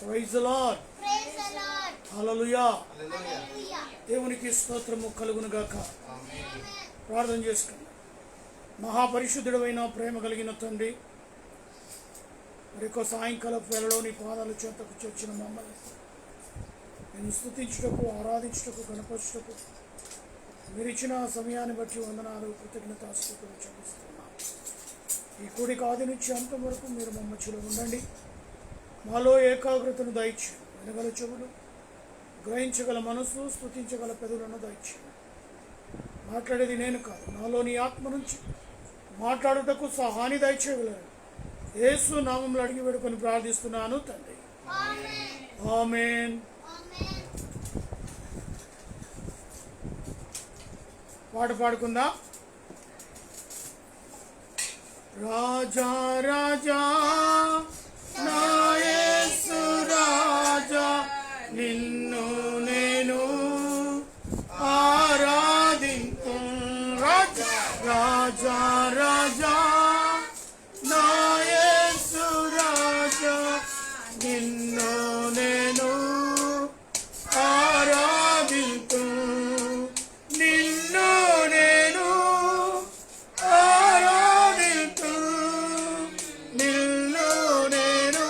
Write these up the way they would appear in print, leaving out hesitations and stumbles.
Praise the lord. హల్లెలూయా. దేవునికి స్తోత్రము కలుగును గాక. ప్రార్థన చేసుకుందాం. మహాపరిశుద్ధుడైన ప్రేమ కలిగిన తండ్రి, మరొక సాయంకాల వేళలో నీ పాదాల చెంతకు చొచ్చిన మమ్మల్ని నేను స్తుతించుటకు, ఆరాధించుటకు, గణపరచుటకు మీరు ఇచ్చిన సమయాన్ని బట్టి వందనాలు, కృతజ్ఞతాస్తుతులు చెల్లిస్తున్నాం. ఈ కూడిక ఆది నుంచి అంతం వరకు మీరు మా మధ్యలో ఉండండి. మాలో ఏకాగ్రతను దయచేయండి. వినగల చెవులు, గ్రహించగల మనసు, స్తుతించగల పెదవులను దయచేయండి. మాట్లాడేది నేను కాదు, నాలోని ఆత్మ నుంచి మాట్లాడుటకు సహాయాన్ని దయచేయగలరు. యేసు నామములో అడిగి వేడుకొని ప్రార్థిస్తున్నాను తండ్రి, ఆమేన్. పాట పాడుకుందాం. రాజా రాజా నా యేసు రాజా, నిన్ను నేను ఆరాధింతు. రాజా రాజా రాజా నా యేసు రాజా, నిన్ను నేను ఆరాధింతు. నిన్ను నేను ఆరాధింతు. నిన్ను నేను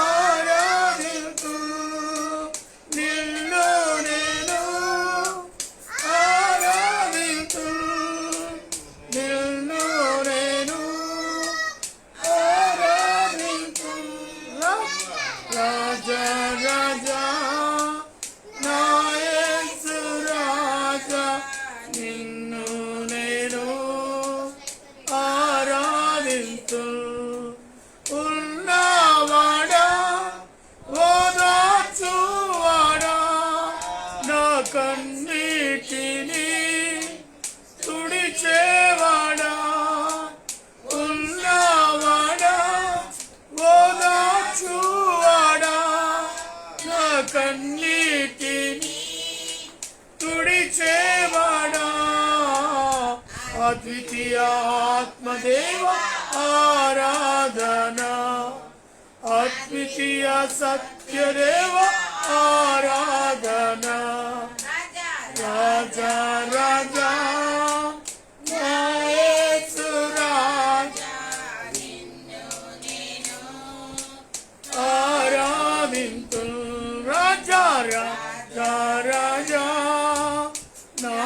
ఆరాధింతు. నిన్ను నేను ఆరాధింతు. నిన్ను నేను ఆరాధింతు. రాజా రాజా నా యేసు రాజా, నిన్ను నేను ఆరాధింతు. ఉన్నవాడా, ఓదార్చువాడా, నా కన్నీటిని తుడిచేవాడా. ఉన్నవాడా, ఓదార్చువాడా, నా కన్నీటిని తుడిచేవాడా. అద్వితీయ ఆత్మదేవ ఆరాధన, అద్వితీయ సత్యదేవ ఆరాధన. రాజా రాజా నా యేసు రాజా, ఆరాధింతు. రాజా రాజా రాజా నా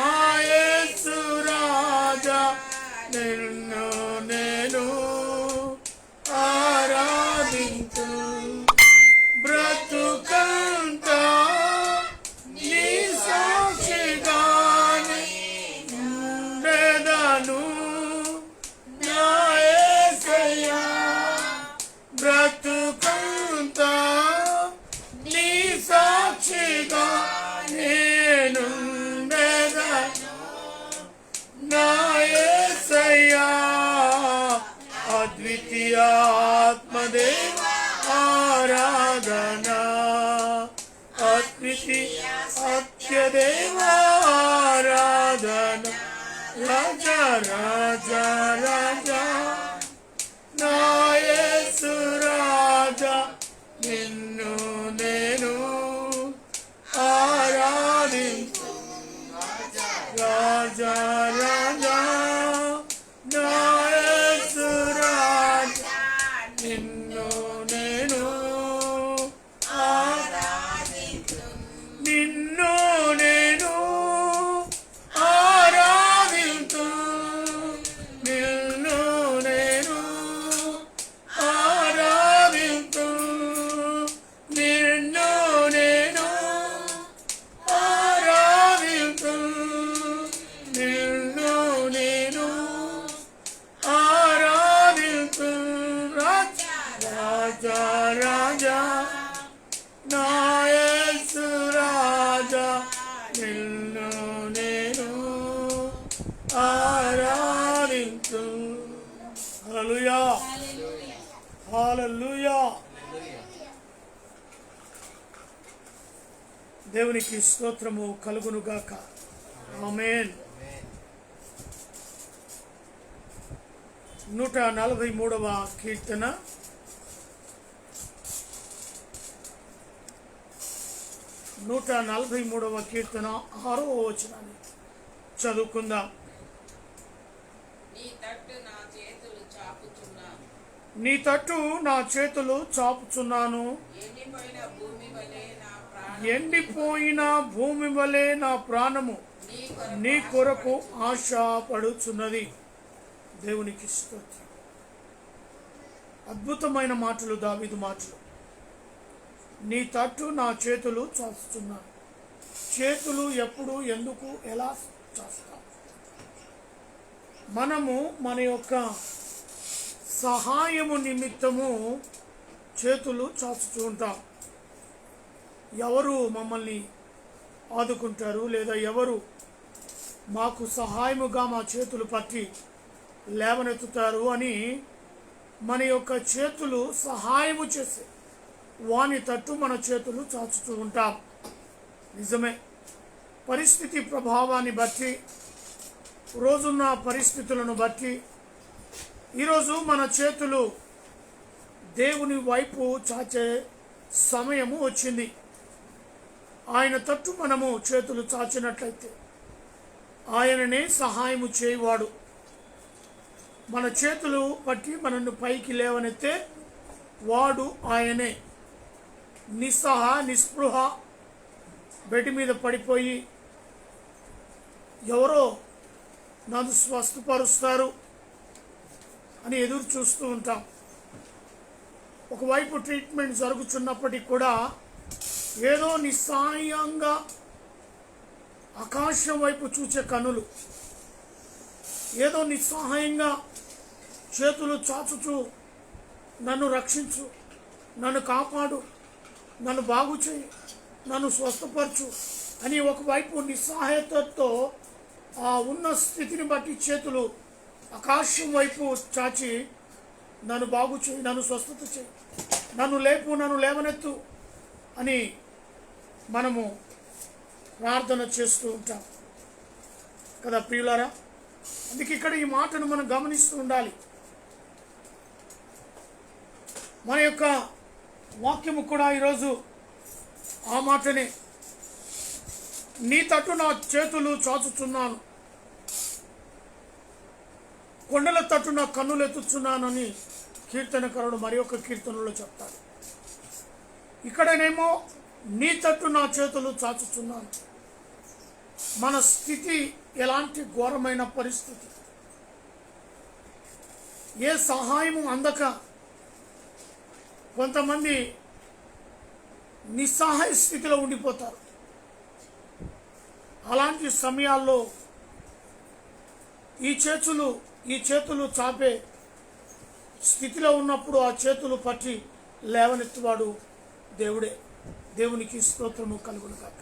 యేసు రాజా, నిన్ను నేను ఆరాధింతు. బ్రతుకంతా నీ సాక్షిగానే ఉండెదను నా యేసయ్యా. బ్రతుకంతా నీ సాక్షిగా నేనుండెదను నా యేసయ్యా. అద్వితీయ ఆత్మదేవ ఆరాధన, అద్వితీయ సత్యదేవ ఆరాధన. రాజా రాజా రాజా నా యేసు రాజా, నిన్ను నేను ఆరాధింతు. రాజా రాజా నా యేసు రాజా, నిన్ను నేను ఆరాధింతు. నిన్ను నేను ఆరాధింతు. నిన్ను నేను ఆరాధింతు. నిన్ను నేను ఆరాధింతు. నిన్ను నేను ఆరాధింతు. రాజా రాజా రాజా నా యేసు రాజా, నిన్ను నేను ఆరాధింతు. హల్లెలూయా, హల్లెలూయా. దేవునికి స్తోత్రము కలుగును గాక. ఆమేన్. 143వ కీర్తన 143వ కీర్తన 6వ వచనాన్ని చదువుకుందాం. నీ తట్టు నా చేతులు చాపుచున్నాను, ఎండిపోయిన భూమి వలె నా ప్రాణము నీ కొరకు ఆశపడుచున్నది. దేవునికి స్తోత్రం. అద్భుతమైన మాటలు, దావీదు మాటలు. నీ తట్టు నా చేతులు చాచుచున్నాను. చేతులు ఎప్పుడు, ఎందుకు, ఎలా చాస్తాం? మనము మన యొక్క సహాయము నిమిత్తము చేతులు చాచుతూ ఉంటాం. ఎవరు మమ్మల్ని ఆదుకుంటారు, లేదా ఎవరు మాకు సహాయముగా మా చేతులు పట్టి లేవనెత్తుతారు అని మన యొక్క చేతులు సహాయము చేసే వాని తట్టు మన చేతులు చాచుతూ ఉంటాం. నిజమే. పరిస్థితి ప్రభావాన్ని బట్టి, రోజున్న పరిస్థితులను బట్టి ఈరోజు మన చేతులు దేవుని వైపు చాచే సమయము వచ్చింది. ఆయన తట్టు మనము చేతులు చాచినట్లయితే ఆయననే సహాయము చేయవాడు. మన చేతులు పట్టి మనల్ని పైకి లేవనెత్తే వాడు ఆయనే. నిస్పృహ బెడ్ మీద పడిపోయి ఎవరో నన్ను స్వస్థపరుస్తారు అని ఎదురు చూస్తూ ఉంటాం. ఒకవైపు ట్రీట్మెంట్ జరుగుతున్నప్పటికీ కూడా ఏదో నిస్సహాయంగా ఆకాశం వైపు చూచే కనులు, ఏదో నిస్సహాయంగా చేతులు చాచుచూ నన్ను రక్షించు, నన్ను కాపాడు, నన్ను బాగు చేయి, నన్ను స్వస్థపరచు అని ఒకవైపు నిస్సహాయతతో ఆ ఉన్న స్థితిని బట్టి చేతులు ఆకాశం వైపు చాచి నన్ను బాగు చేయి, నన్ను స్వస్థత చేయి, నన్ను లేపు, నన్ను లేవనెత్తు అని మనము ప్రార్థన చేస్తూ ఉంటాం కదా ప్రియులారా. అందుకే ఇక్కడ ఈ మాటను మనం గమనిస్తూ ఉండాలి. మన యొక్క వాక్యము కూడా ఈరోజు ఆ మాటనే. నీ తట్టు నా చేతులు చాచుచున్నాను, కొండల తట్టు నా కన్నులు ఎత్తుచున్నానని కీర్తనకారుడు మరి ఒక కీర్తనలో చెప్తాడు. ఇక్కడనేమో నీ తట్టు నా చేతులు చాచుచున్నాను. మన స్థితి ఎలాంటి ఘోరమైన పరిస్థితి, ఏ సహాయము అందక కొంతమంది నిస్సహాయ స్థితిలో ఉండిపోతారు. అలాంటి సమయాల్లో ఈ చేతులు చాపే స్థితిలో ఉన్నప్పుడు ఆ చేతులు పట్టి లేవనెత్తువాడు దేవుడే. దేవునికి స్తోత్రము కలుగును కాక.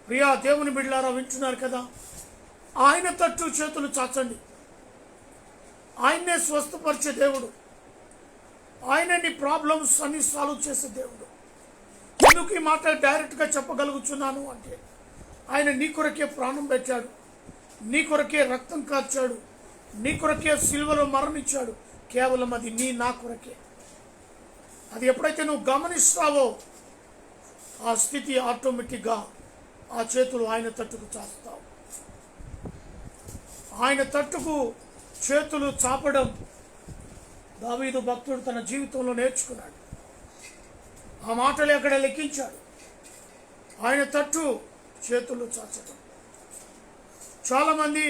ప్రియా దేవుని బిడ్డలారా, వింటున్నారు కదా. ఆయన తట్టు చేతులు చాచండి. ఆయన్నే స్వస్థపరిచే దేవుడు, ఆయన నీ ప్రాబ్లమ్స్ అన్ని సాల్వ్ చేసే దేవుడు. ఎందుకు ఈ మాట డైరెక్ట్గా చెప్పగలుగుతున్నాను అంటే, ఆయన నీ కొరకే ప్రాణం పెట్టాడు, నీ కొరకే రక్తం కార్చాడు, నీ కొరకే సిలువలో మరణించాడు. కేవలం అది నా కొరకే. అది ఎప్పుడైతే నువ్వు గమనిస్తావో ఆ స్థితి ఆటోమేటిక్గా ఆ చేతులు ఆయన తట్టుకు చాస్తావు. ఆయన తట్టుకు చేతులు చాపడం దావీదు భక్తుడు తన జీవితంలో నేర్చుకున్నాడు. ఆ మాటలు ఎక్కడ లెక్కించాడు. ఆయన తట్టు చేతులు చాచడం. చాలామంది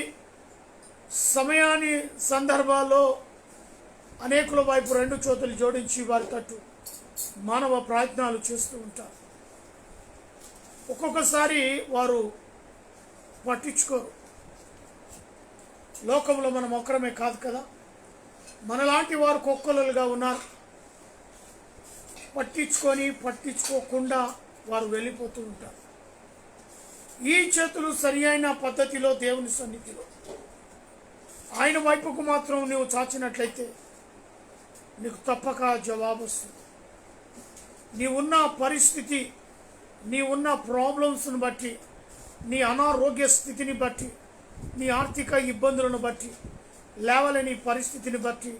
సమయాన్ని సందర్భాల్లో అనేకుల వైపు రెండు చేతులు జోడించి వారి తట్టు మానవ ప్రయత్నాలు చేస్తూ ఉంటారు. ఒక్కొక్కసారి వారు పట్టించుకోరు. లోకంలో మనం ఒక్కరమే కాదు కదా, మనలాంటి వారు కుక్కలుగా ఉన్నారు. పట్టించుకోకుండా వారు వెళ్ళిపోతూ ఉంటారు. ఈ చేతులు సరి అయిన పద్ధతిలో దేవుని సన్నిధిలో ఆయన వైపుకు మాత్రం నువ్వు చాచినట్లయితే నీకు తప్పక జవాబు వస్తుంది. నీవున్న పరిస్థితి, నీవున్న ప్రాబ్లమ్స్ని బట్టి, నీ అనారోగ్య స్థితిని బట్టి, నీ ఆర్థిక ఇబ్బందులను బట్టి, లేవలేని పరిస్థితిని బట్టి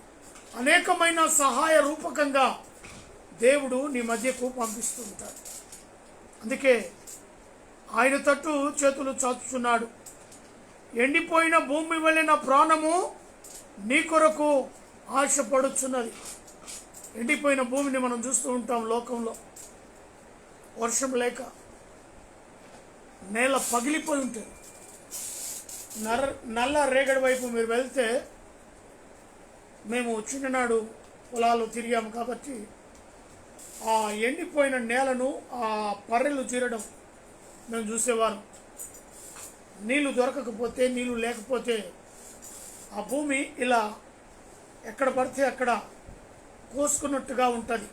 అనేకమైన సహాయ రూపకంగా దేవుడు నీ మధ్యకు పంపిస్తూ ఉంటాడు. అందుకే ఆయన తట్టు చేతులు చాచుచున్నాడు. ఎండిపోయిన భూమి వలె నా ప్రాణము నీ కొరకు ఆశపడుచున్నది. ఎండిపోయిన భూమిని మనం చూస్తూ ఉంటాం లోకంలో. వర్షం లేక నేల పగిలిపోయి ఉంటుంది. నల్ల రేగడి వైపు మీరు వెళ్తే, మేము చిన్ననాడు పొలాలు తిరిగాము కాబట్టి ఆ ఎండిపోయిన నేలను ఆ పర్రెలు చీరడం మేము చూసేవారు. నీళ్లు దొరకకపోతే, నీళ్లు లేకపోతే ఆ భూమి ఇలా ఎక్కడ పడితే అక్కడ కోసుకున్నట్టుగా ఉంటుంది.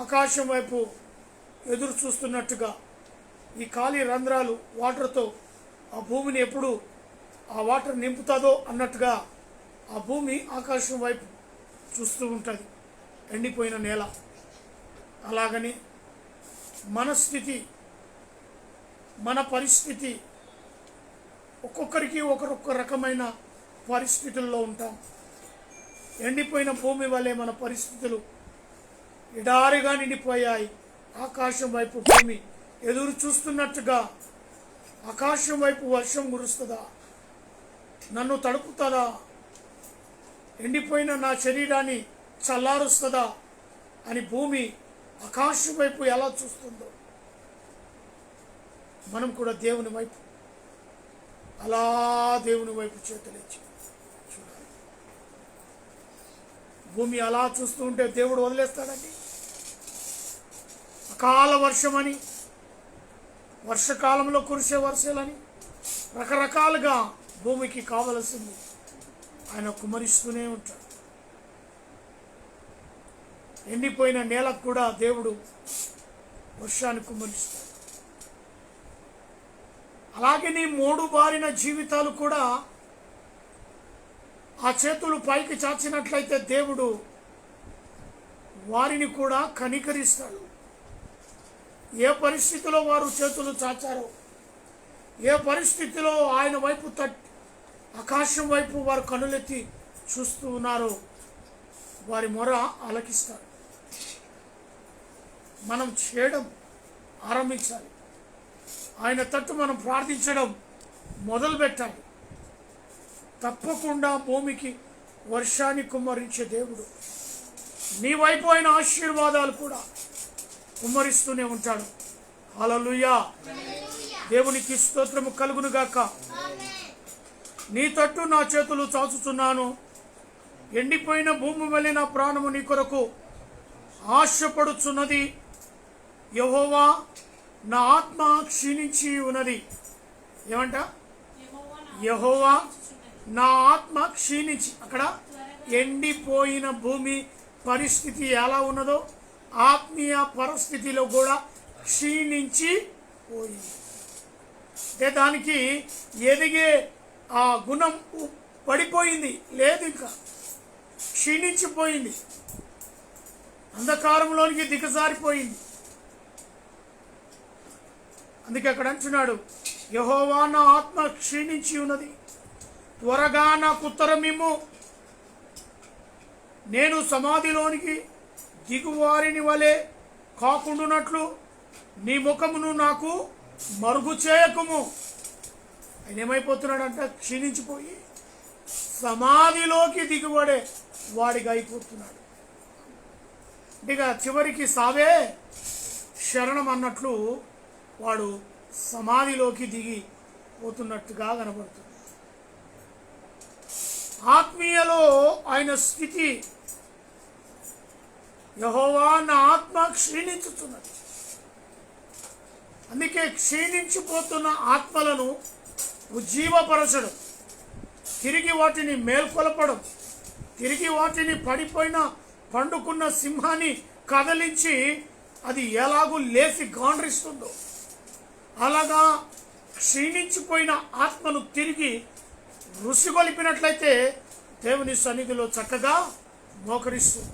ఆకాశం వైపు ఎదురు చూస్తున్నట్టుగా ఈ ఖాళీ రంధ్రాలు వాటర్తో ఆ భూమిని ఎప్పుడు ఆ వాటర్ నింపుతుందో అన్నట్టుగా ఆ భూమి ఆకాశం వైపు చూస్తూ ఉంటుంది, ఎండిపోయిన నేల. అలాగని మన స్థితి, మన పరిస్థితి, ఒక్కొక్కరికి ఒక్కొక్క రకమైన పరిస్థితుల్లో ఉంటాం. ఎండిపోయిన భూమి వల్లే మన పరిస్థితులు ఎడారిగా నిండిపోయాయి. ఆకాశం వైపు భూమి ఎదురు చూస్తున్నట్టుగా, ఆకాశం వైపు వర్షం కురుస్తుందా, నన్ను తడుపుతుందా, ఎండిపోయిన నా శరీరాన్ని చల్లారుస్తుందా అని భూమి ఆకాశం వైపు ఎలా చూస్తుందో మనం కూడా దేవుని వైపు అలా దేవుని వైపు చేతులెత్తి చూడాలి. భూమి అలా చూస్తూ ఉంటే దేవుడు వదిలేస్తాడండి? అకాల వర్షమని, వర్షకాలంలో కురిసే వర్షాలని రకరకాలుగా భూమికి కావలసింది ఆయన కుమ్మరిస్తూనే ఉంటాడు. ఎండిపోయిన నేలకు కూడా దేవుడు వర్షాన్ని కుమ్మరిస్తాడు. అలాగే నీ మోడు బారిన జీవితాలు కూడా ఆ చేతులు పైకి చాచినట్లయితే దేవుడు వారిని కూడా కనికరిస్తాడు. ఏ పరిస్థితిలో వారు చేతులు చాచారో, ఏ పరిస్థితిలో ఆయన వైపు ఆకాశం వైపు వారు కనులెత్తి చూస్తూ ఉన్నారో వారి మొర ఆలకిస్తాడు. మనం చేయడం ఆరంభించాలి. ఆయన తట్టు మనం ప్రార్థించడం మొదలుపెట్టాలి. తప్పకుండా భూమికి వర్షాన్ని కుమ్మరించే దేవుడు నీ వైపు ఆయన ఆశీర్వాదాలు కూడా కుమ్మరిస్తూనే ఉంటాడు. హల్లెలూయా. దేవునికి స్తోత్రము కలుగును గాక. నీ తట్టు నా చేతులు చాచుచున్నాను. ఎండిపోయిన భూమి వలె నా ప్రాణము నీ కొరకు ఆశపడుచున్నది. యెహోవా నా ఆత్మ క్షీణించి ఉన్నది. ఏమంట? యెహోవా నా ఆత్మ క్షీణించి. అక్కడ ఎండిపోయిన భూమి పరిస్థితి ఎలా ఉన్నదో ఆత్మీయ పరిస్థితిలో కూడా క్షీణించి పోయింది. అంటే దానికి ఎదిగే ఆ గుణం పడిపోయింది, లేదు, ఇంకా క్షీణించిపోయింది, అంధకారంలోనికి దిగజారిపోయింది. అందుకే అక్కడ అంటున్నాడు, యెహోవా నా ఆత్మ క్షీణించి ఉన్నది, త్వరగా నాకు ఉత్తరమిమ్ము. నేను సమాధిలోనికి దిగువారిని వలె కాకుండానట్లు నీ ముఖమును నాకు మరుగు చేయకుము. ఆయన ఏమైపోతున్నాడంట? క్షీణించిపోయి సమాధిలోకి దిగుబడే వాడిగా అయిపోతున్నాడు. ఇక చివరికి సావే శరణం అన్నట్లు వాడు సమాధిలోకి దిగి పోతున్నట్టుగా కనబడుతుంది. ఆత్మీయలో ఆయన స్థితి, యెహోవా నా ఆత్మ క్షీణించుతున్నది. అందుకే క్షీణించిపోతున్న ఆత్మలను ఉజ్జీవపరచడం, తిరిగి వాటిని మేల్కొలపడం, తిరిగి వాటిని పడిపోయిన పండుకున్న సింహాన్ని కదిలించి అది ఎలాగూ లేచి గాండ్రిస్తుందో అలాగా క్షీణించిపోయిన ఆత్మను తిరిగి రుసిగొలిపినట్లయితే దేవుని సన్నిధిలో చక్కగా మోకరిస్తుంది.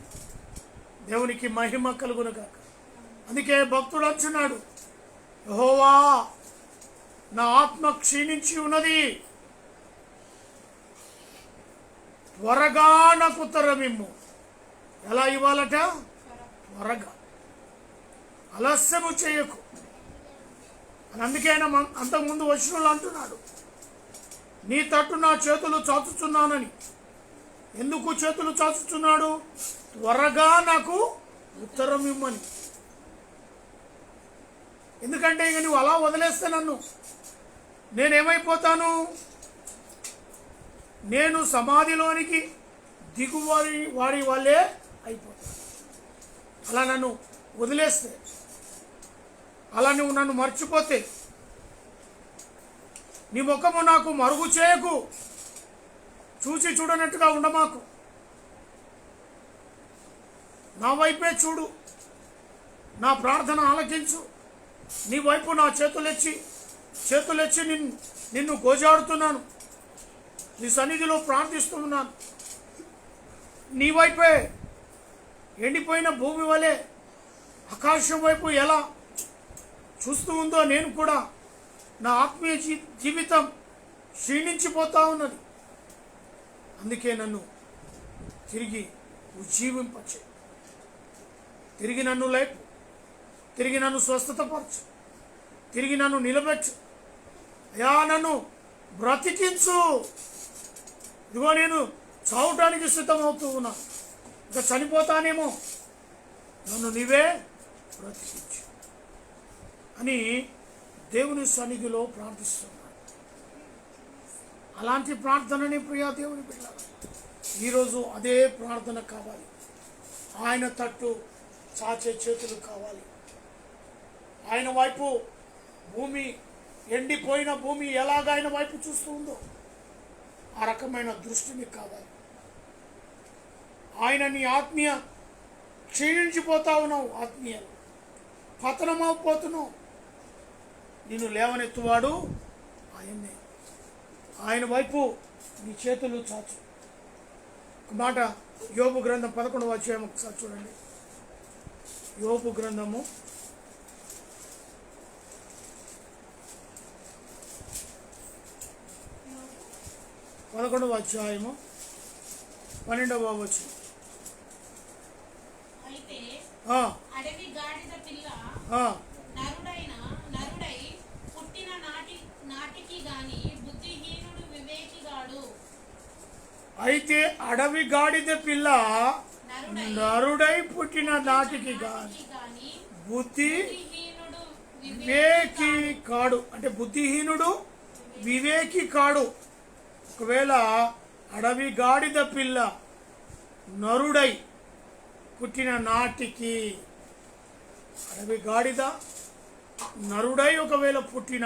దేవునికి మహిమ కలుగునుగాక. అందుకే భక్తుడు అంటున్నాడు, యెహోవా నా ఆత్మ క్షీణించి ఉన్నది, త్వరగా నాకు ఉత్తరమిమ్ము. ఎలా ఇవ్వాలట? త్వరగా, ఆలస్యము చేయకు. అందుకే ఆయన అంతకుముందు వచ్చిన వాళ్ళు అంటున్నాడు, నీ తట్టు నా చేతులు చాచుచున్నానని. ఎందుకు చేతులు చాచుచున్నాడు? త్వరగా నాకు ఉత్తరం ఇమ్మని. ఎందుకంటే ఇక నువ్వు అలా వదిలేస్తే నన్ను నేనేమైపోతాను? నేను సమాధిలోనికి వాడి వాళ్ళే అయిపోతాను. అలా నన్ను వదిలేస్తే, అలా నువ్వు నన్ను మర్చిపోతే, నీ ముఖము నాకు మరుగు చేయకు, చూసి చూడనట్టుగా ఉండమాకు, నా వైపే చూడు, నా ప్రార్థన ఆలకించు. నీ వైపు నా చేతులెచ్చి నిన్ను గోజాడుతున్నాను, నీ సన్నిధిలో ప్రార్థిస్తున్నాను. నీ వైపే ఎండిపోయిన భూమి వలె ఆకాశం వైపు ఎలా చూస్తూ ఉందో నేను కూడా నా ఆత్మీయ జీవితం క్షీణించిపోతా ఉన్నది. అందుకే నన్ను తిరిగి ఉజ్జీవింపచే, తిరిగి నన్ను లేపు, తిరిగి నన్ను స్వస్థతపరచు, తిరిగి నన్ను నిలబెట్టు. అయా నన్ను బ్రతికించు. ఇదిగో నేను చావటానికి సిద్ధమవుతూ ఉన్నా, ఇంకా చనిపోతానేమో, నన్ను నీవే బ్రతికించు అని దేవుని సన్నిధిలో ప్రార్థిస్తున్నాను. అలాంటి ప్రార్థనని ప్రియా దేవుని బిడ్డలారా, ఈరోజు అదే ప్రార్థన కావాలి. ఆయన తట్టు చాచే చేతులు కావాలి. ఆయన వైపు భూమి, ఎండిపోయిన భూమి ఎలాగ ఆయన వైపు చూస్తూ ఉందో ఆ రకమైన దృష్టిని కావాలి. ఆయన నీ ఆత్మీయ క్షీణించిపోతా ఉన్నావు, ఆత్మీయ పతనమైపోతున్నావు. నిన్ను లేవనెత్తువాడు ఆయన్నే. ఆయన వైపు నీ చేతులు చాచు. ఒక మాట యోబు గ్రంథం 11వ అధ్యాయం ఒకసారి చూడండి. యోబు గ్రంథము 11వ అధ్యాయము 12వ వచనం. అడవి గాడిద పిల్ల నరుడై పుట్టిన నాటికి గాని బుద్ధిహీనుడు వివేకిగాడు. అయితే అడవి గాడిద పిల్ల నరుడై పుట్టిన నాటికి గాని బుద్ధిహీనుడు వివేకి కాడు. అంటే బుద్ధిహీనుడు వివేకి కాడు. ఒకవేళ అడవి గాడిద పిల్ల నరుడై పుట్టిన నాటికి, అడవి గాడిద నరుడై ఒకవేళ పుట్టిన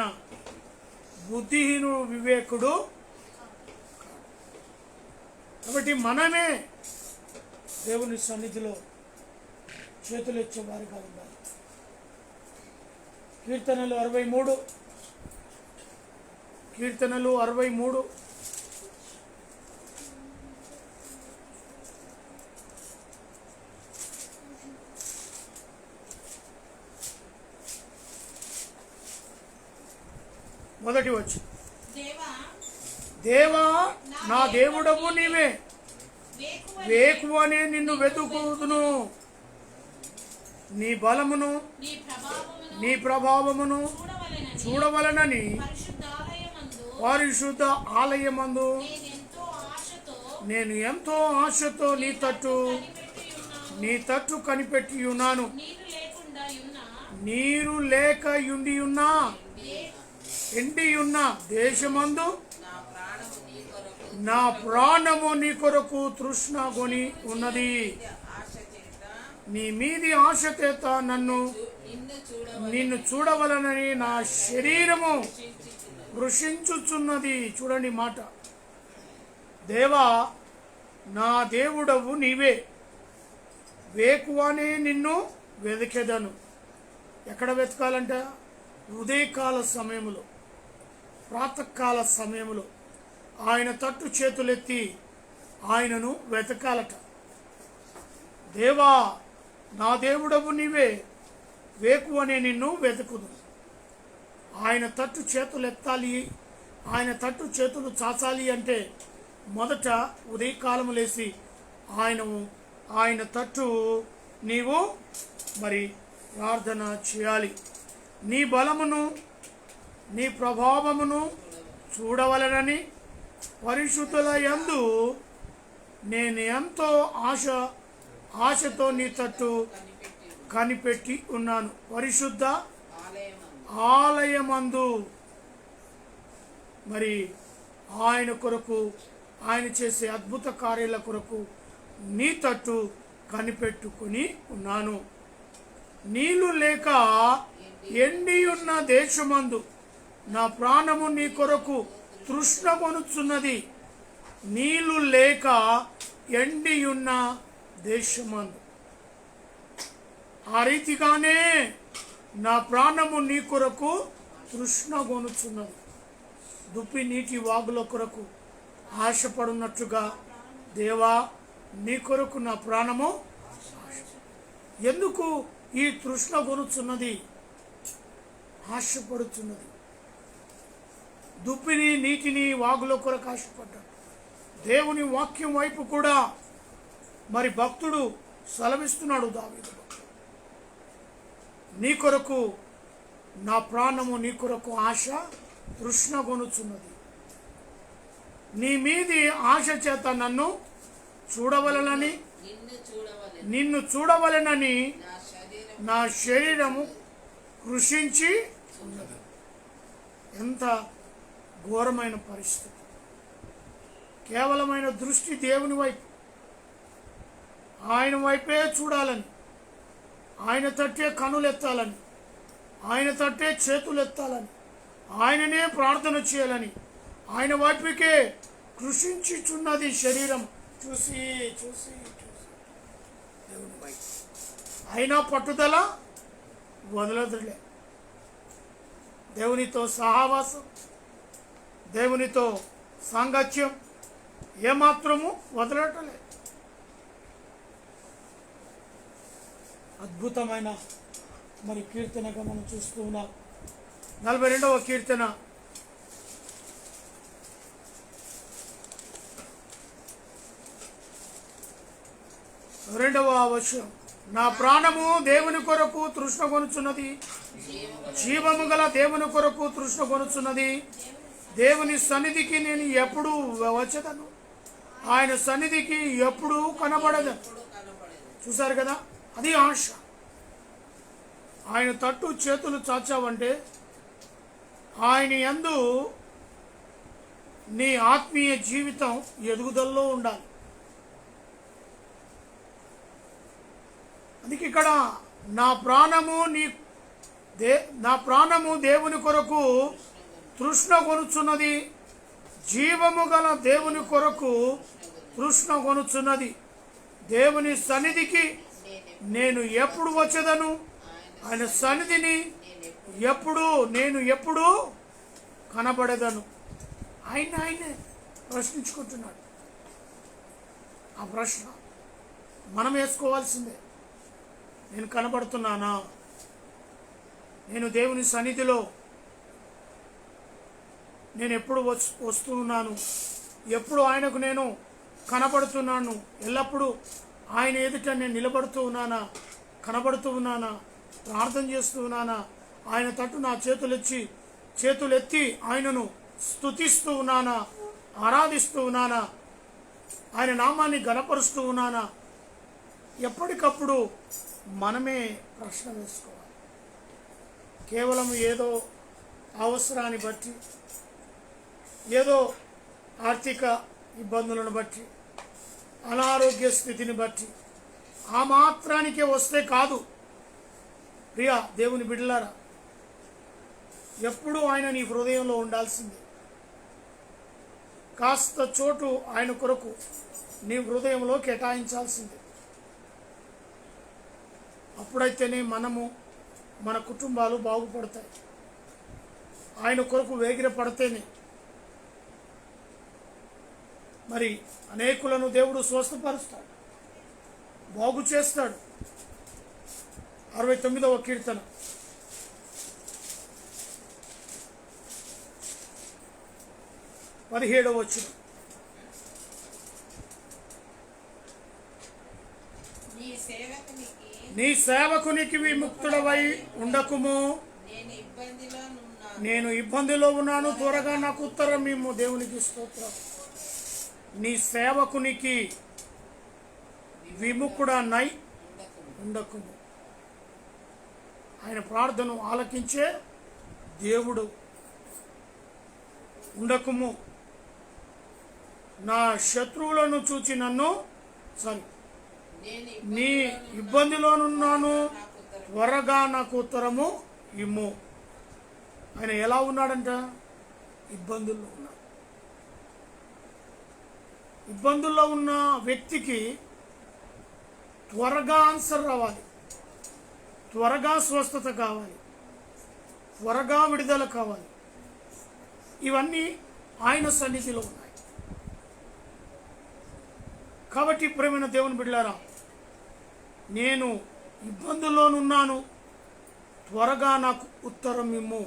బుద్ధిహీనుడు వివేకుడు. కాబట్టి మనమే దేవుని సన్నిధిలో చేతులు ఇచ్చే వారిగా ఉండాలి. కీర్తనలు 63 మొదటి వచ్చి, దేవా నా దేవుడవు నీవే, వేకువనే నిన్ను వెతుకుదును. నీ బలమును నీ ప్రభావమును చూడవలనని పరిశుద్ధ ఆలయమందు నేను ఎంతో ఆశతో నీ తట్టు కనిపెట్టి ఉన్నాను. నీరు లేక ఎండి ఉన్న దేశమందు నా ప్రాణము నీ కొరకు తృష్ణగొని ఉన్నది. నీ మీది ఆశ చేత నిన్ను చూడవలనని నా శరీరము వృషించుచున్నది. చూడండి మాట. దేవా నా దేవుడవు నీవే, వేకువనే నిన్ను వెతికెదను. ఎక్కడ వెతకాలంట? ఉదయకాల సమయములో, ప్రాతకాల సమయములో ఆయన తట్టు చేతులెత్తి ఆయనను వెతకాలట. దేవా నా దేవుడవు నీవే, వేకువనే నిన్ను వెతుకుదు. ఆయన తట్టు చేతులు ఎత్తాలి, ఆయన తట్టు చేతులు చాచాలి అంటే మొదట ఉదయకాలము లేచి ఆయన తట్టు నీవు మరి ప్రార్థన చేయాలి. నీ బలమును నీ ప్రభావమును చూడవలెనని పరిశుద్ధుల యందు నేను ఎంతో ఆశతో నీ తట్టు కనిపెట్టి ఉన్నాను. పరిశుద్ధ ఆలయమందు మరి ఆయన కొరకు, ఆయన చేసే అద్భుత కార్యాల కొరకు నీ తట్టు కనిపెట్టుకుని ఉన్నాను. నీళ్లు లేక ఎండి ఉన్న దేశమందు నా ప్రాణము నీ కొరకు తృష్ణగొనుచున్నది. నీళ్లు లేక ఎండి ఉన్న దేశమందు ఆ రీతిగానే నా ప్రాణము నీ కొరకు తృష్ణగొనుచున్నది. దుప్పి నీటి వాగుల కొరకు ఆశపడున్నట్టుగా దేవా నీ కొరకు నా ప్రాణము ఎందుకు ఈ తృష్ణగొనుచున్నది, ఆశపడుచున్నది. దుప్పిని నీటిని వాగుల కొరకు ఆశపడ్డాడు. దేవుని వాక్యం వైపు కూడా మరి భక్తుడు సెలవిస్తున్నాడు. దావీదు నీ కొరకు నా ప్రాణము నీ కొరకు ఆశ తృష్ణగొనుచున్నది. నీ మీది ఆశ చేత నన్ను చూడవలెనని, నిన్ను చూడవలెనని నా శరీరము కృషించి ఉన్నది. ఎంత ఘోరమైన పరిస్థితి. కేవలమైన దృష్టి దేవుని వైపు, ఆయన వైపే చూడాలని, ఆయన తట్టే కనులెత్తాలని, ఆయన తట్టే చేతులెత్తాలని, ఆయననే ప్రార్థన చేయాలని, ఆయన వైపుకే కృషించుచున్నది శరీరం. చూసి చూసి చూసి దేవుని వైపు అయినా పట్టుదల వదలదులే. దేవునితో సహవాసం, దేవునితో సాంగత్యం ఏమాత్రము వదలటలే. అద్భుతమైన మరి కీర్తనగా మనం చూస్తూ ఉన్నాం. 42వ కీర్తన 2వ వచనం. నా ప్రాణము దేవుని కొరకు తృష్ణగొనుచున్నది, జీవము గల దేవుని కొరకు తృష్ణగొనుచున్నది. దేవుని సన్నిధికి నేను ఎప్పుడు వచ్చేదను, ఆయన సన్నిధికి ఎప్పుడు కనబడదను. చూసారు కదా, అది ఆశ. ఆయన తట్టు చేతులు చాచావంటే ఆయన యందు నీ ఆత్మీయ జీవితం ఎదుగుదలలో ఉండాలి. అందుకే ఇక్కడ నా ప్రాణము దేవుని కొరకు తృష్ణగొనుచున్నది, జీవము గల దేవుని కొరకు తృష్ణగొనుచున్నది. దేవుని సన్నిధికి నేను ఎప్పుడు వచ్చేదను, ఆయన సన్నిధిని నేను ఎప్పుడు కనబడేదను. ఆయనే ప్రశ్నించుకుంటున్నాడు. ఆ ప్రశ్న మనం వేసుకోవాల్సిందే. నేను కనబడుతున్నానా? నేను దేవుని సన్నిధిలో నేను ఎప్పుడు వస్తూ ఉన్నాను? ఎప్పుడు ఆయనకు నేను కనబడుతున్నాను? ఎల్లప్పుడూ ఆయన ఎదుట నేను నిలబడుతూ ఉన్నానా? కనబడుతూ ఉన్నానా? ప్రార్థన చేస్తూ ఉన్నానా? ఆయన తట్టు నా చేతులెత్తి ఆయనను స్తుతిస్తూ ఉన్నానా? ఆరాధిస్తూ ఉన్నానా? ఆయన నామాన్ని ఘనపరుస్తూ ఉన్నానా? ఎప్పటికప్పుడు మనమే ప్రశ్న వేసుకోవాలి. కేవలం ఏదో అవసరాన్ని బట్టి, ఏదో ఆర్థిక ఇబ్బందులను బట్టి, అనారోగ్య స్థితిని బట్టి ఆ మాత్రానికే వస్తే కాదు. ప్రియా దేవుని బిడ్డలారా, ఎప్పుడూ ఆయన నీ హృదయంలో ఉండాల్సిందే. కాస్త చోటు ఆయన కొరకు నీ హృదయంలో కేటాయించాల్సిందే. అప్పుడైతేనే మనము, మన కుటుంబాలు బాగుపడతాయి. ఆయన కొరకు వేగిరపడితేనే మరి అనేకులను దేవుడు స్వస్థపరుస్తాడు, బాగు చేస్తాడు. 69వ కీర్తన 17వ వచనం. నీ సేవకునికి విముక్తుడవై ఉండకుము, నేను ఇబ్బందిలో ఉన్నాను, త్వరగా నాకు ఉత్తరం ఇమ్ము. దేవునికి స్తోత్రం. నీ సేవకునికి విముఖుడనై ఉండకుము. ఆయన ప్రార్థన ఆలకించే దేవుడు. ఉండకుము. నా శత్రువులను చూచి నన్ను నీ ఇబ్బందిలోనున్నాను, త్వరగా నాకు ఉత్తరము ఇమ్ము. ఆయన ఎలా ఉన్నాడంట? ఇబ్బందుల్లో ఉన్నాడు. ఇబ్బందుల్లో ఉన్న వ్యక్తికి త్వరగా ఆన్సర్ రావాలి, త్వరగా స్వస్థత కావాలి, త్వరగా విడుదల కావాలి. ఇవన్నీ ఆయన సన్నిధిలో ఉన్నాయి. కాబట్టి ప్రేమైన దేవుని బిడ్డలారా, నేను ఇబ్బందుల్లోనున్నాను, త్వరగా నాకు ఉత్తరం ఇమ్ము.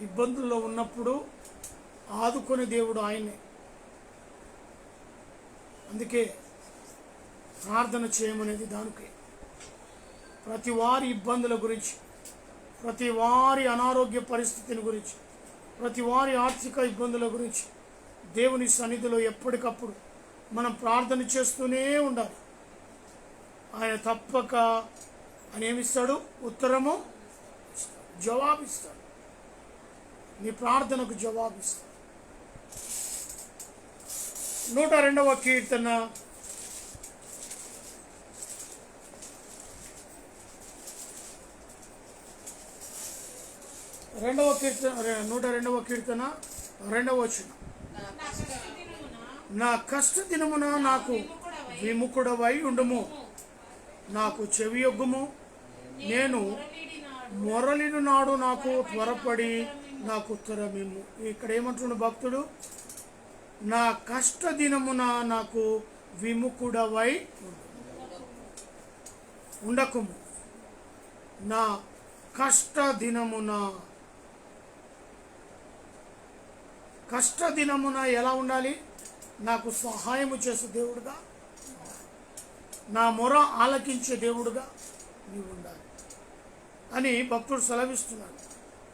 ఇబ్బందుల్లో ఉన్నప్పుడు ఆదుకునే దేవుడు ఆయనే. అందుకే ప్రార్థన చేయమనేది దానికే. ప్రతి వారి ఇబ్బందుల గురించి, ప్రతి వారి అనారోగ్య పరిస్థితిని గురించి, ప్రతి వారి ఆర్థిక ఇబ్బందుల గురించి దేవుని సన్నిధిలో ఎప్పటికప్పుడు మనం ప్రార్థన చేస్తూనే ఉండాలి. ఆయన తప్పక ఆయన ఏమిస్తాడు? ఉత్తరము, జవాబిస్తాడు. నీ ప్రార్థనకు జవాబిస్తాడు. 102వ కీర్తన 102వ కీర్తన 2వ వచనం. నా కష్ట దినమున నాకు విముఖుడవై ఉండుము, నాకు చెవియొగ్గుము. నేను మొరలిడు నాడు నాకు త్వరపడి నాకు ఉత్తరమిమ్ము. ఇక్కడ ఏమంటున్నాడు భక్తుడు? నా కష్ట దినమున నాకు విముఖుడవై ఉండకుము. నా కష్ట దినమున ఎలా ఉండాలి? నాకు సహాయము చేసే దేవుడుగా, నా మొర ఆలకించే దేవుడుగా నీవు ఉండాలి అని భక్తుడు సెలవిస్తున్నాడు.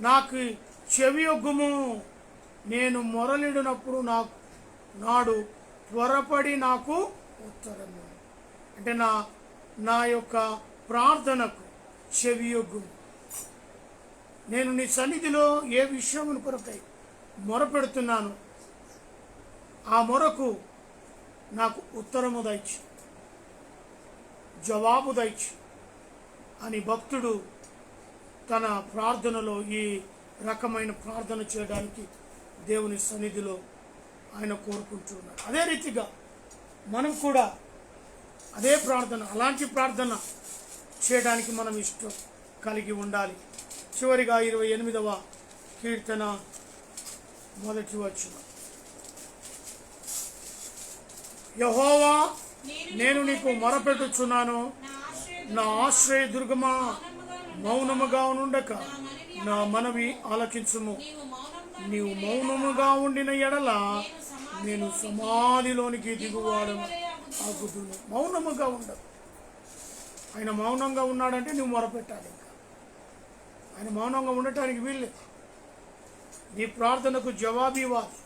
నాకు చెవియొగ్గుము, నేను మొరలిడినప్పుడు నాడు త్వరపడి నాకు ఉత్తరము. అంటే నా యొక్క ప్రార్థనకు చెవియొగ్గుము. నేను నీ సన్నిధిలో ఏ విషయం కొరకై మొర పెడుతున్నాను, ఆ మొరకు నాకు ఉత్తరము దయచి, జవాబు దయచి అని భక్తుడు తన ప్రార్థనలో ఈ రకమైన ప్రార్థన చేయడానికి దేవుని సన్నిధిలో ఆయన కోరుకుంటున్నాడు. అదే రీతిగా మనం కూడా అదే ప్రార్థన, అలాంటి ప్రార్థన చేయడానికి మనం ఇష్టం కలిగి ఉండాలి. చివరిగా 28వ కీర్తన 1వ వచనం. యెహోవా, నేను నీకు మొరపెట్టుచున్నాను, నా ఆశ్రయ దుర్గమా, మౌనముగా నుండక నా మనవి ఆలకించుము. నీవు మౌనముగా ఉండిన ఎడల నేను సమాధిలోనికి దిగువాడను అగుదును. మౌనముగా ఉండదు. ఆయన మౌనంగా ఉన్నాడంటే నువ్వు మొరపెట్టాలి. ఇంకా ఆయన మౌనంగా ఉండటానికి వీళ్ళే. నీ ప్రార్థనకు జవాబు ఇవ్వాలి.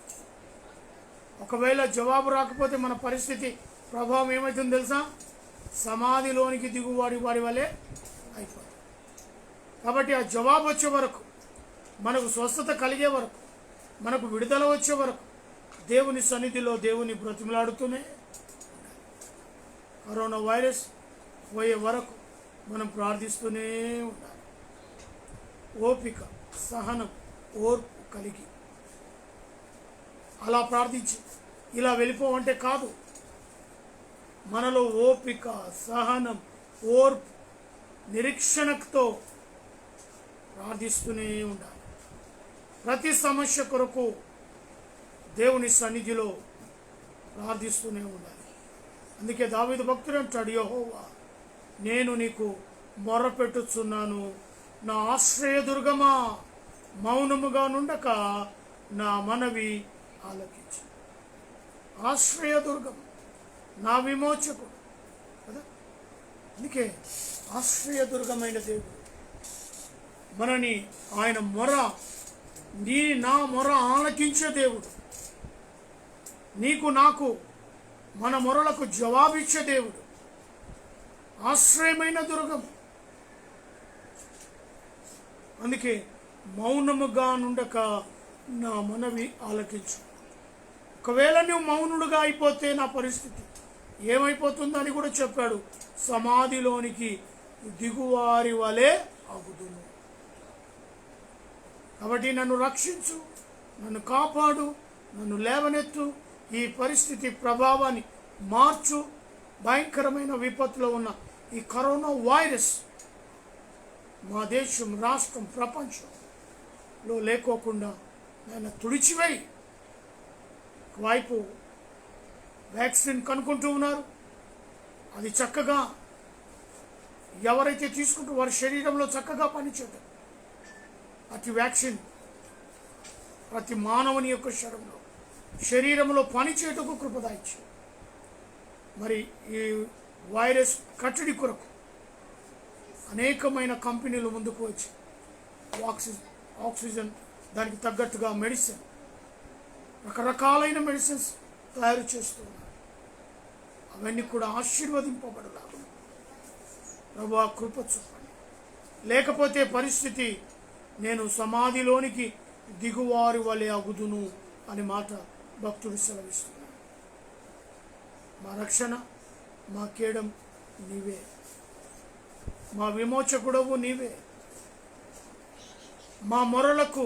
ఒకవేళ జవాబు రాకపోతే మన పరిస్థితి ప్రభావం ఏమవుతుందో తెలుసా? సమాధిలోనికి దిగువాడి వలె అయిపోతుంది. కాబట్టి ఆ జవాబు వచ్చే వరకు, మనకు స్వస్థత కలిగే వరకు, మనకు విడుదల వచ్చే వరకు దేవుని సన్నిధిలో దేవుని బ్రతిమలాడుతూనే కరోనా వైరస్ పోయే వరకు మనం ప్రార్థిస్తూనే ఉండాలి. ఓపిక, సహనం, ఓర్పు కలిగి అలా ప్రార్థించి ఇలా వెళ్ళిపోవంటే కాదు. మనలో ఓపిక, సహనం, ఓర్పు, నిరీక్షణతో ప్రార్థిస్తూనే ఉండాలి. ప్రతి సమస్య కొరకు దేవుని సన్నిధిలో ప్రార్థిస్తూనే ఉండాలి. అందుకే దావీదు భక్తుడు అంటాడు, యెహోవా, నేను నీకు మొర్రపెట్టుచున్నాను, నా ఆశ్రయదుర్గమా, మౌనముగా నుండక నా మనవి ఆలకించు. ఆశ్రయదుర్గం, నా విమోచకుడు కదా. అందుకే ఆశ్రయదుర్గమైన దేవుడు మనని ఆయన నా మొర ఆలకించే దేవుడు, నీకు నాకు మన మొరలకు జవాబిచ్చే దేవుడు, ఆశ్రయమైన దుర్గం. అందుకే మౌనముగా నుండక నా మనవి ఆలకించు. ఒకవేళ నువ్వు మౌనుడుగా అయిపోతే నా పరిస్థితి ఏమైపోతుందని కూడా చెప్పాడు. సమాధిలోనికి దిగువారి వలె అగుదును. కాబట్టి నన్ను రక్షించు, నన్ను కాపాడు, నన్ను లేవనెత్తు, ఈ పరిస్థితి ప్రభావాన్ని మార్చు. భయంకరమైన విపత్తులో ఉన్న ఈ కరోనా వైరస్ మా దేశం, రాష్ట్రం, ప్రపంచంలో లేకోకుండా ఆయన తుడిచివేయి. ఒకవైపు వ్యాక్సిన్ కనుక్కుంటూ ఉన్నారు, అది చక్కగా ఎవరైతే తీసుకుంటూ వారి శరీరంలో చక్కగా పనిచేయడం. అతి వ్యాక్సిన్ ప్రతి మానవుని యొక్క శరీరంలో పనిచేయటకు కృపదాయిచ్చు. మరి ఈ వైరస్ కట్టడి కొరకు అనేకమైన కంపెనీలు ముందుకు వచ్చి ఆక్సిజన్ దానికి తగ్గట్టుగా మెడిసిన్, రకరకాలైన మెడిసిన్స్ తయారు చేస్తున్నారు. అవన్నీ కూడా ఆశీర్వదింపబడలాగా ప్రభువా కృప చూపండి. లేకపోతే పరిస్థితి నేను సమాధిలోనికి దిగువారి వలె అగుదును అని మాట భక్తుడు సెలవిస్తున్నాడు. మా రక్షణ, మా కేడం నీవే, మా విమోచకుడవు నీవే. మా మొరలకు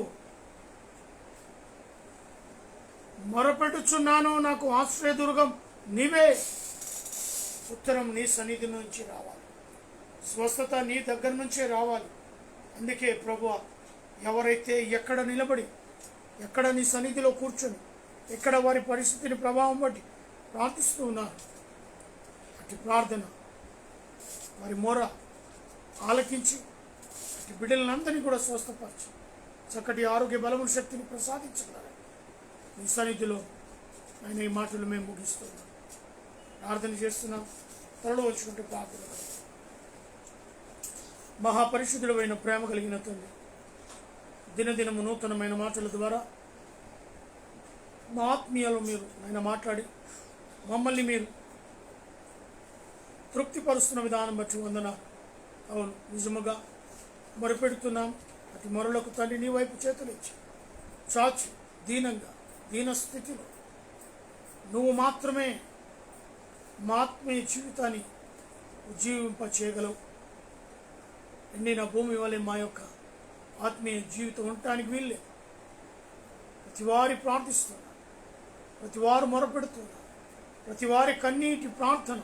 మొరపెట్టుచున్నాను, నాకు ఆశ్రయదుర్గం నీవే. ఉత్తరం నీ సన్నిధి నుంచి రావాలి, స్వస్థత నీ దగ్గర నుంచే రావాలి. అందుకే ప్రభువా, ఎవరైతే ఎక్కడ నిలబడి, ఎక్కడ నీ సన్నిధిలో కూర్చొని, ఎక్కడ వారి పరిస్థితిని ప్రభావం బట్టి ప్రార్థిస్తూ ఉన్నారు, అటు ప్రార్థన వారి మొర ఆలకించి అటు బిడ్డలందరినీ కూడా స్వస్థపరచి చక్కటి ఆరోగ్య బలముల శక్తిని ప్రసాదించగలరు. నీ సన్నిధిలో ఆయన ఈ మాటలు మేము ముగిస్తున్నాం, ప్రార్థన చేస్తున్నాం. త్వరలో వచ్చుకుంటే ప్రార్థన. మహాపరిశుద్ధుడైన ప్రేమ కలిగిన తండ్రి, దినదినము నూతనమైన మాటల ద్వారా మా ఆత్మీయలో మీరు ఆయన మాట్లాడి మమ్మల్ని మీరు తృప్తిపరుస్తున్న విధానం బట్టి వందన. అవును, నిజముగా మొరపెడుతున్నాం. అతి మొరలకు తండ్రి నీ వైపు చేతులు ఇచ్చి చాచి దీనంగా, దీన స్థితిలో నువ్వు మాత్రమే మా ఆత్మీయ జీవితాన్ని ఉజ్జీవింప చేయగలవు. ఎండిన భూమి వలె మా యొక్క ఆత్మీయ జీవితం ఉండటానికి వీళ్ళే. ప్రతి వారి ప్రార్థిస్తున్నారు, ప్రతి వారు మొరపెడుతున్నారు, ప్రతి వారి కన్నీటి ప్రార్థన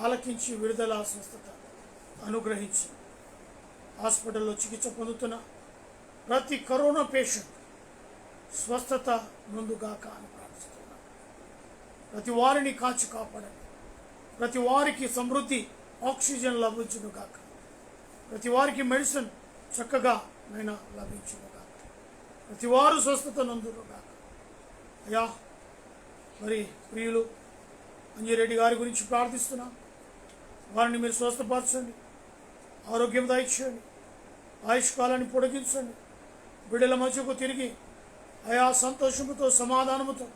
ఆలకించి విడుదల, స్వస్థత అనుగ్రహించి హాస్పిటల్లో చికిత్స పొందుతున్న ప్రతి కరోనా పేషెంట్ స్వస్థత ముందుగాక అని ప్రార్థిస్తున్నాను. ప్రతి వారిని కాచి కాపాడండి. ప్రతి వారికి సమృద్ధి ఆక్సిజన్ లభించును గాక. ప్రతి వారికి మెడిసిన్ చక్కగా నైనా లభించును గాక. ప్రతి వారు స్వస్థత నందును గాక. అయ్యా, మరి ప్రియులు అంజిరెడ్డి గారి గురించి ప్రార్థిస్తున్నాం. వారిని మీరు స్వస్థపరచండి, ఆరోగ్యం దయచేయండి, ఆయుష్కాలాన్ని పొడిగించండి. బిడ్డల మధ్యకు తిరిగి అయా సంతోషముతో, సమాధానముతో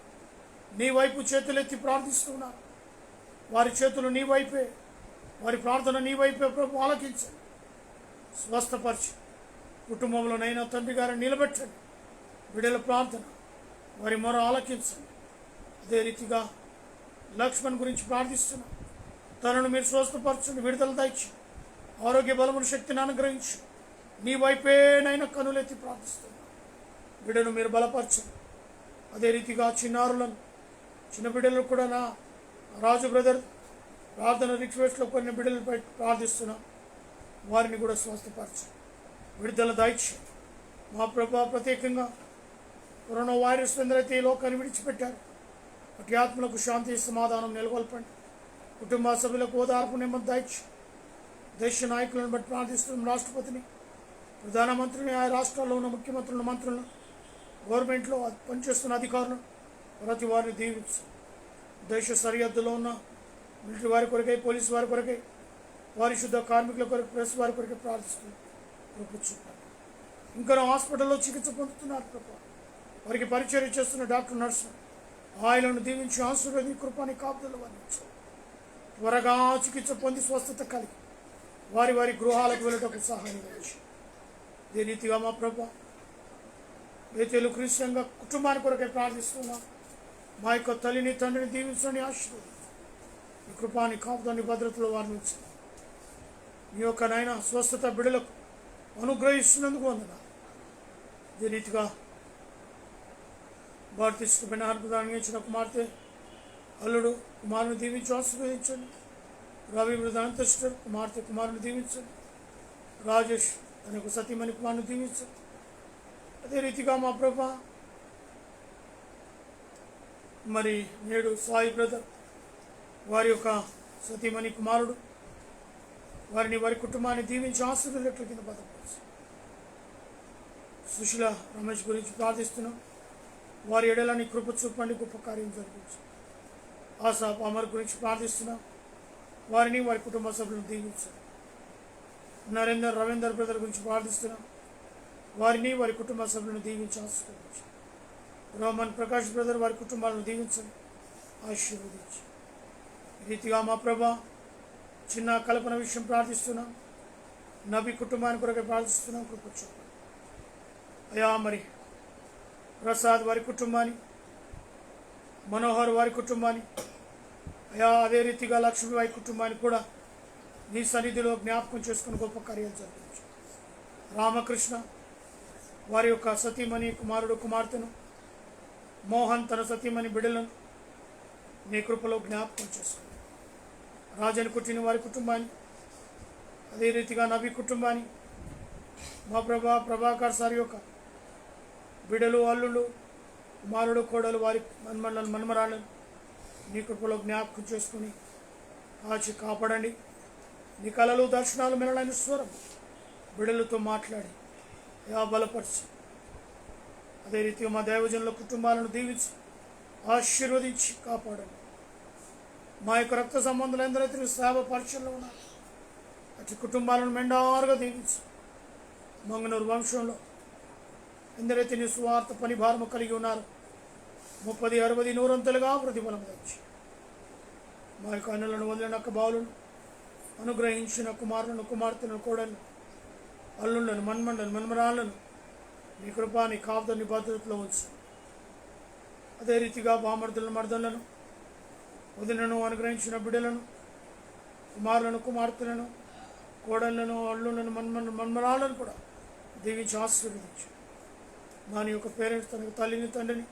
నీ వైపు చేతులెత్తి ప్రార్థిస్తున్నారు. వారి చేతులు నీ వైపే, వారి ప్రార్థన నీ వైపే ప్రభు ఆలకించండి. స్వస్థపరిచి కుటుంబంలోనైనా తండ్రి గారిని నిలబెట్టండి. బిడ్డల ప్రార్థన వారి మొర ఆలకించండి. అదే రీతిగా లక్ష్మణ్ గురించి ప్రార్థిస్తున్నాం. తనను మీరు స్వస్థపరచండి, విడుదల దయచి ఆరోగ్య బలమును శక్తిని అనుగ్రహించి నీ వైపేనైనా కనులెత్తి ప్రార్థిస్తున్నాం. బిడ్డను మీరు బలపరచండి. అదే రీతిగా చిన్నారులను, చిన్న బిడ్డలను కూడా నా రాజు బ్రదర్ ప్రార్థన రిక్వెస్ట్లో కొన్ని బిడ్డలపై ప్రార్థిస్తున్నాం. వారిని కూడా స్వస్థపరచండి, విడుదల దయచి మా ప్రభు. ప్రత్యేకంగా కరోనా వైరస్ ఎందరైతే ఈ లోకాన్ని విడిచిపెట్టారు, అటు ఆత్మలకు శాంతి సమాధానం నెలకొల్పండి. కుటుంబ సభ్యులకు ఓదార్పు నెమ్మది దయచి దేశ నాయకులను బట్టి ప్రార్థిస్తున్నాం. రాష్ట్రపతిని, ప్రధానమంత్రిని, ఆయా రాష్ట్రాల్లో ఉన్న ముఖ్యమంత్రులను, మంత్రులను, గవర్నమెంట్లో పనిచేస్తున్న అధికారులను ప్రతి వారిని దీవించు. దేశ సరిహద్దులో ఉన్న మిలిటరీ వారి కొరకై, పోలీసు వారి కొరకై, వారి శుద్ధ కార్మికుల కొరకు, ప్రెస్ వారి కొరకై ప్రార్థిస్తున్నాం. చూపండి. ఇంకా హాస్పిటల్లో చికిత్స పొందుతున్నారు ప్రభా. వారికి పరిచయం చేస్తున్న డాక్టర్ నర్సు ఆయనను దీవించి ఆశీర్వది కృపాని కాపుదలు వర్ణించు. త్వరగా చికిత్స పొంది స్వస్థత కలిగి వారి వారి గృహాలకు వెళ్ళటకు సహాయం చేయండి. ఇదే రీతిగా మా ప్రభా ఏతేలు క్రిస్టియన్గా కుటుంబాన్ని కొరకే ప్రార్థిస్తున్నాం. మా యొక్క తల్లిని తండ్రిని దీవించండి, ఆశీర్వదించండి. ఈ కృపాని కాపుదాన్ని భద్రతలో వర్ణించండి. మీ యొక్క నాయన స్వస్థత బిడలకు అనుగ్రహిస్తున్నందుకు వందనాలు. ఇదే రీతిగా బాప్తిస్మమైన అద్భుతాన్ని ఇచ్చిన కుమార్తె అల్లుడు కుమారుని దీవించి ఆశీర్వదించండి. రవి వృధాంత సిస్టర్ కుమార్తె కుమారుని దీవించండి. రాజేష్ తన యొక్క సతీమణి కుమారుని దీవించండి. అదే రీతిగా మా ప్రభా మరి నేడు సాయి బ్రదర్ వారి యొక్క సతీమణి కుమారుడు వారిని వారి కుటుంబాన్ని దీవించి ఆశీర్వదించట్ల కింద భద్రపరచు. సుశీల రమేష్ గురించి ప్రార్థిస్తున్నాం. వారి ఎడలని కృప చూపండి, గొప్ప కార్యం జరిగించు. ఆశా పామర్ గురించి ప్రార్థిస్తున్నాం. వారిని వారి కుటుంబ సభ్యులను దీవించండి. నరేందర్ రవీందర్ బ్రదర్ గురించి ప్రార్థిస్తున్నాం. వారిని వారి కుటుంబ సభ్యులను దీవించి ఆశీర్వదించండి. రోమన్ ప్రకాష్ బ్రదర్ వారి కుటుంబాలను దీవించండి, ఆశీర్వదించి. ఈ రీతిగా మా ప్రభా చిన్న కల్పన విషయం ప్రార్థిస్తున్నాం. నబి కుటుంబాన్ని కొరకే ప్రార్థిస్తున్నాం, కృప చూపండి. అయా మరి ప్రసాద్ వారి కుటుంబాన్ని, మనోహర్ వారి కుటుంబాన్ని, అయా అదే రీతిగా లక్ష్మి వారి కుటుంబాన్ని కూడా నీ సన్నిధిలో జ్ఞాపకం చేసుకుని గొప్ప కార్యాలు జరిగించు. రామకృష్ణ వారి యొక్క సతీమణి కుమారుడు కుమార్తెను, మోహన్ తన సతీమణి బిడ్డలను నీ కృపలో జ్ఞాపకం చేసుకుని. రాజన్ కుట్టిన వారి కుటుంబాన్ని, అదే రీతిగా నబీ కుటుంబాన్ని, మా ప్రభాకర్ సార్ యొక్క బిడలు అల్లుళ్ళు కుమారుడు కోడలు వారి మన్మరాలను నీ కృపలో జ్ఞాపకం చేసుకుని కాచి కాపాడండి. నీ కళలు దర్శనాలు మెరలైన స్వరం బిడలతో మాట్లాడి బలపరిచి, అదే రీతిగా మా దైవజనుల కుటుంబాలను దీవించి ఆశీర్వదించి కాపాడండి. మా యొక్క రక్త సంబంధాలు ఎందరైతే సేవ పరిచయంలో ఉన్నారు అటు కుటుంబాలను మెండారుగా దీవించి, మంగనూరు వంశంలో ఎందరైతే నీ స్వార్థ పని భారము కలిగి ఉన్నారు 30, 60, 100 ప్రతిఫలం తెచ్చి మా యొక్క అన్నులను వదిలిన అక్క బావులను అనుగ్రహించిన కుమారులను కుమార్తెలను కోడలను అల్లుళ్ళను మన్మరాలను నీ కృపాని కాపుదన్ని భద్రతలో ఉంచు. అదే రీతిగా బామర్దులను మర్దలను వదినను అనుగ్రహించిన బిడ్డలను కుమారులను కుమార్తెలను కోడళ్లను అల్లులను మన్మరాలను కూడా దీవించి ఆశీర్వదించు. దాని యొక్క పేరెంట్స్ తనకు తల్లిని తండ్రిని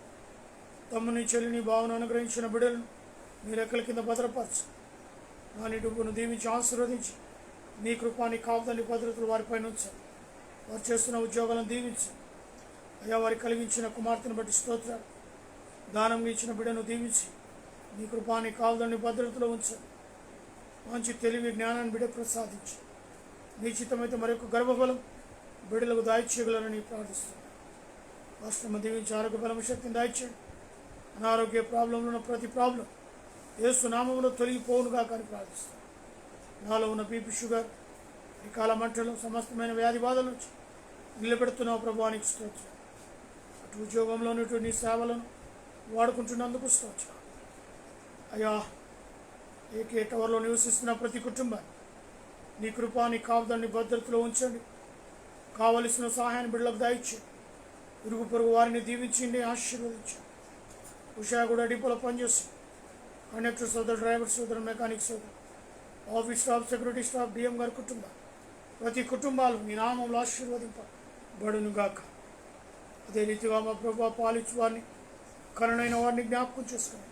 తమ్ముని చెల్లిని బావను అనుగ్రహించిన బిడ్డలను మీ రెక్కల కింద భద్రపరచు. దాని డబ్బును దీవించి ఆశీర్వదించి నీ కృపాని కాపుదన్ని భద్రతలు వారిపైన ఉంచాలి. వారు చేస్తున్న ఉద్యోగాలను దీవించి, అయ్యా వారికి కలిగించిన కుమార్తెను బట్టి స్తోత్రాలు. దానం ఇచ్చిన బిడ్డను దీవించి నీ కృపాని కాపుదన్ని భద్రతలో ఉంచాలి. మంచి తెలివి జ్ఞానాన్ని బిడ్డ ప్రసాదించి నిశ్చితమైతే మరొక గర్భఫలం బిడ్డలకు దాయిచేయగలరని ప్రార్థిస్తున్నాను. రాష్ట్రం దీవించి ఆరోగ్య బలం శక్తిని దాయిచేయండి. అనారోగ్య ప్రాబ్లంలో ఉన్న ప్రతి ప్రాబ్లం యేసు నామములో తొలగిపోవునుగా కానీ ప్రార్థిస్తాను. నాలో ఉన్న బీపీ షుగర్ ఈ కాల మంటలు సమస్తమైన వ్యాధి బాధల నుంచి నిలబెడుతున్నావు ప్రభువానికి స్తోత్రం. అటు ఉద్యోగంలో నీ సేవలను వాడుకుంటున్నందుకు స్తోత్రం. అయ్యా ఏకే టవర్లో నివసిస్తున్న ప్రతి కుటుంబాన్ని నీ కృపాని కాపుదన్ని భద్రతలో ఉంచండి. కావలసిన సహాయాన్ని బిడ్డలకు దాయిచ్చండి. ఇరుగు పొరుగు వారిని దీవించండి, ఆశీర్వదించండి. ఉషాగూడ డిపోలో పనిచేసి కండక్టర్ సోదరు, డ్రైవర్ సోదరు, మెకానిక్ సోదరు, office staff, security staff, DM గారి కుటుంబం ప్రతి కుటుంబాలు నీ నామంలో ఆశీర్వదింపబడును గాక. అదే రీతిగా మా ప్రభు పాలించు వారిని కరుణైన వారిని జ్ఞాపకం చేసుకుని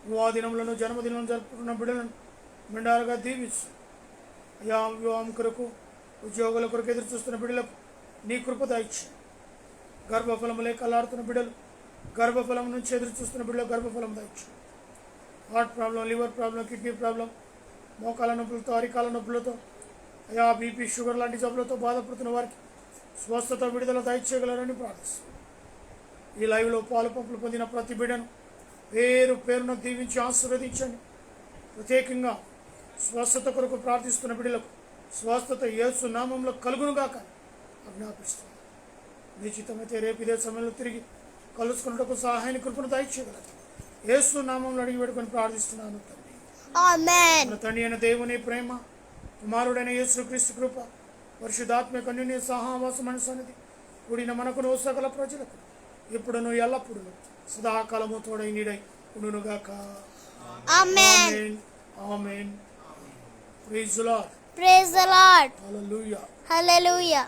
వివాహ దినములను జన్మదినం జరుపుకున్న బిడ్డలను మెండారుగా దీవించు. అయ్యా వివాహం కొరకు ఉద్యోగుల కొరకు ఎదురు చూస్తున్న బిడ్డలకు నీ కృప దాయిచ్చు. గర్భఫలము లేక అల్లాడుతున్న బిడ్డలు గర్భఫలం నుంచి ఎదురు చూస్తున్న బిడ్డలకు గర్భఫలం దాయిచ్చు. Heart problem, liver problem, kidney problem, మోకాల నొప్పులతో, అరికాల నొప్పులతో, అయా బీపీ షుగర్ లాంటి జబ్బులతో బాధపడుతున్న వారికి స్వస్థత విడుదల దయచేయగలరని ప్రార్థిస్తున్నాను. ఈ లైవ్లో పాలు పంపులు పొందిన ప్రతి బిడ్డను పేరు పేరున దీవించి ఆశీర్వదించండి. ప్రత్యేకంగా స్వస్థత కొరకు ప్రార్థిస్తున్న బిడ్డలకు స్వస్థత యేసు నామంలో కలుగునుగాక ఆజ్ఞాపిస్తున్నాను. నీ చిత్తమైతే రేపు ఇదే సమయంలో తిరిగి కలుసుకున్నటకు సహాయాన్ని కృపను దయచేయగలరు. యేసు నామంలో అడిగి పెట్టుకొని ప్రార్థిస్తున్నాను తండ్రి. ఆమేన్. మన తండ్రి అయిన దేవుని ప్రేమ, కుమారుడైన యేసు క్రీస్తు కృప, పరిశుద్ధాత్మక అన్యోన్య సహవాసం అనేది కూడిన మనకును సకల ప్రజలకు ఇప్పుడును ఎల్లప్పుడూ సదాకాలము తోడై నీడై ఉండునుగాక. Amen. Amen. Amen. Praise the lord. Praise the lord. Hallelujah. Hallelujah.